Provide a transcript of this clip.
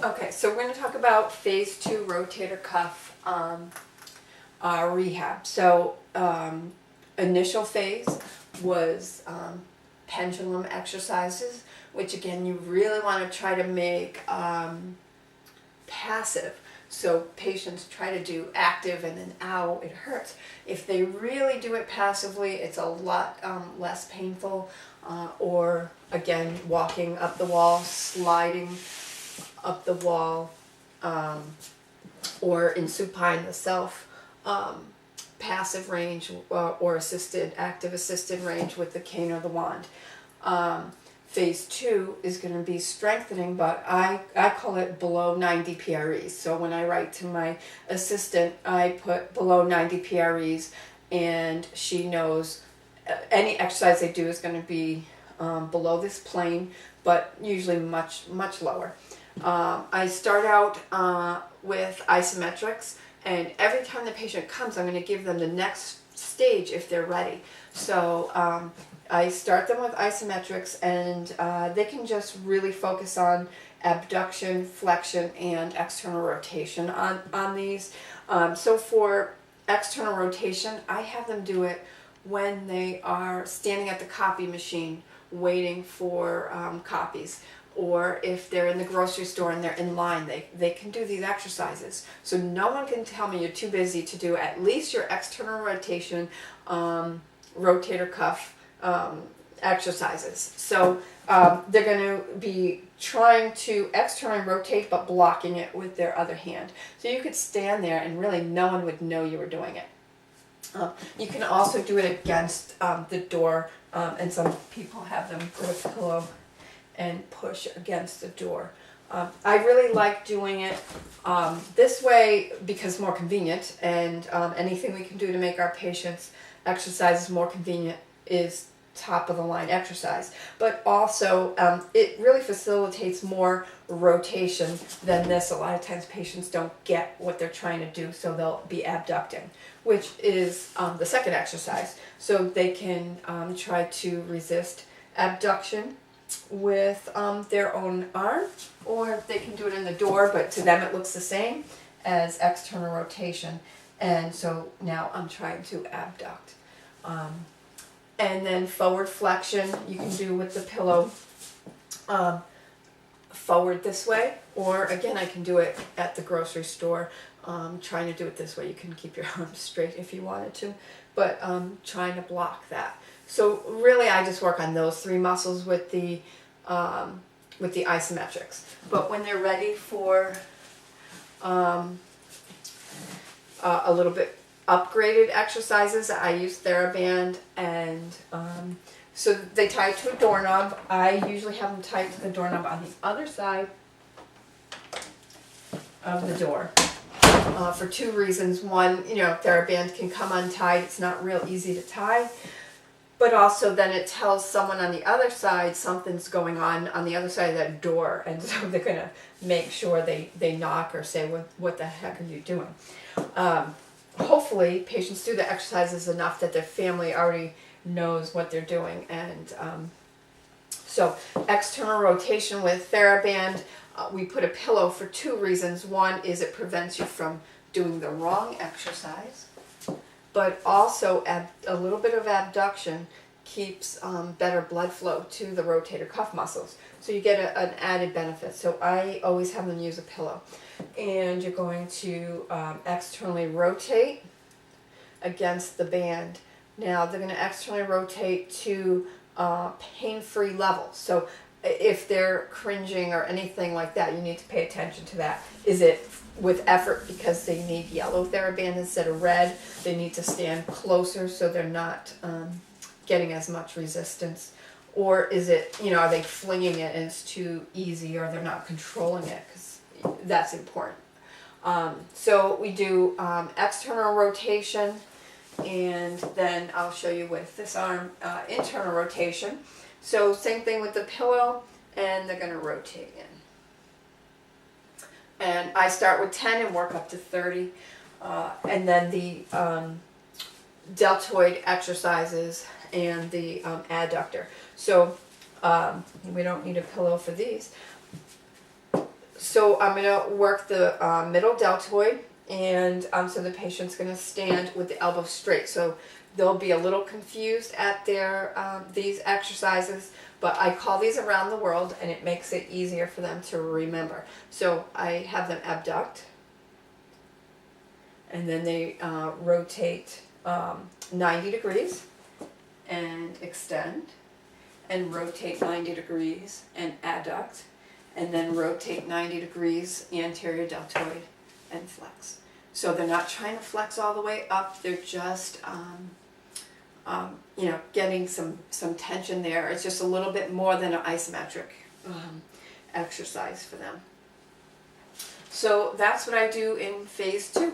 Okay, so we're going to talk about phase 2 rotator cuff rehab. So initial phase was pendulum exercises, which again you really want to try to make passive. So patients try to do active and then ow, it hurts. If they really do it passively, it's a lot less painful. Or again, walking up the wall, sliding up the wall, or in supine the self passive range or active assisted range with the cane or the wand. Phase 2 is going to be strengthening, but I call it below 90 PREs. So when I write to my assistant, I put below 90 PREs, and she knows any exercise they do is going to be below this plane, but usually much lower. I start out with isometrics, and every time the patient comes, I'm going to give them the next stage if they're ready. So I start them with isometrics, and they can just really focus on abduction, flexion, and external rotation on these. So for external rotation, I have them do it when they are standing at the copy machine waiting for copies, or if they're in the grocery store and they're in line, they can do these exercises. So no one can tell me you're too busy to do at least your external rotation rotator cuff exercises. So they're going to be trying to externally rotate but blocking it with their other hand. So you could stand there and really no one would know you were doing it. You can also do it against the door, and some people have them put a pillow and push against the door. I really like doing it this way because it's more convenient, and anything we can do to make our patients' exercises more convenient is top of the line exercise. But also it really facilitates more rotation than this. A lot of times patients don't get what they're trying to do, so they'll be abducting, which is the second exercise. So they can try to resist abduction with their own arm, or they can do it in the door, but to them it looks the same as external rotation. And so now I'm trying to abduct. And then forward flexion you can do with the pillow forward this way, or again I can do it at the grocery store. Trying to do it this way, you can keep your arms straight if you wanted to, but trying to block that. So really I just work on those three muscles with the isometrics. But when they're ready for a little bit upgraded exercises, I use TheraBand, and so they tie it to a doorknob. I usually have them tied to the doorknob on the other side of the door. For two reasons. One, TheraBand can come untied. It's not real easy to tie. But also then it tells someone on the other side something's going on the other side of that door. And so they're going to make sure they knock or say, what the heck are you doing? Hopefully patients do the exercises enough that their family already knows what they're doing. And so external rotation with TheraBand, we put a pillow for two reasons. One is it prevents you from doing the wrong exercise, but also a little bit of abduction keeps better blood flow to the rotator cuff muscles. So you get an added benefit. So I always have them use a pillow. And you're going to externally rotate against the band. Now they're going to externally rotate to pain-free levels. So if they're cringing or anything like that, you need to pay attention to that. Is it with effort because they need yellow TheraBand instead of red? They need to stand closer so they're not getting as much resistance. Or is it, are they flinging it and it's too easy, or they're not controlling it? Because that's important. So we do external rotation, and then I'll show you with this arm internal rotation. So same thing with the pillow, and they're going to rotate in. And I start with 10 and work up to 30. And then the deltoid exercises and the adductor. So we don't need a pillow for these. So I'm going to work the middle deltoid, and so the patient's going to stand with the elbow straight. So they'll be a little confused at their these exercises, but I call these around the world, and it makes it easier for them to remember. So I have them abduct, and then they rotate 90 degrees and extend, and rotate 90 degrees and adduct, and then rotate 90 degrees anterior deltoid and flex. So they're not trying to flex all the way up, they're just getting some tension there. It's just a little bit more than an isometric exercise for them. So that's what I do in phase 2.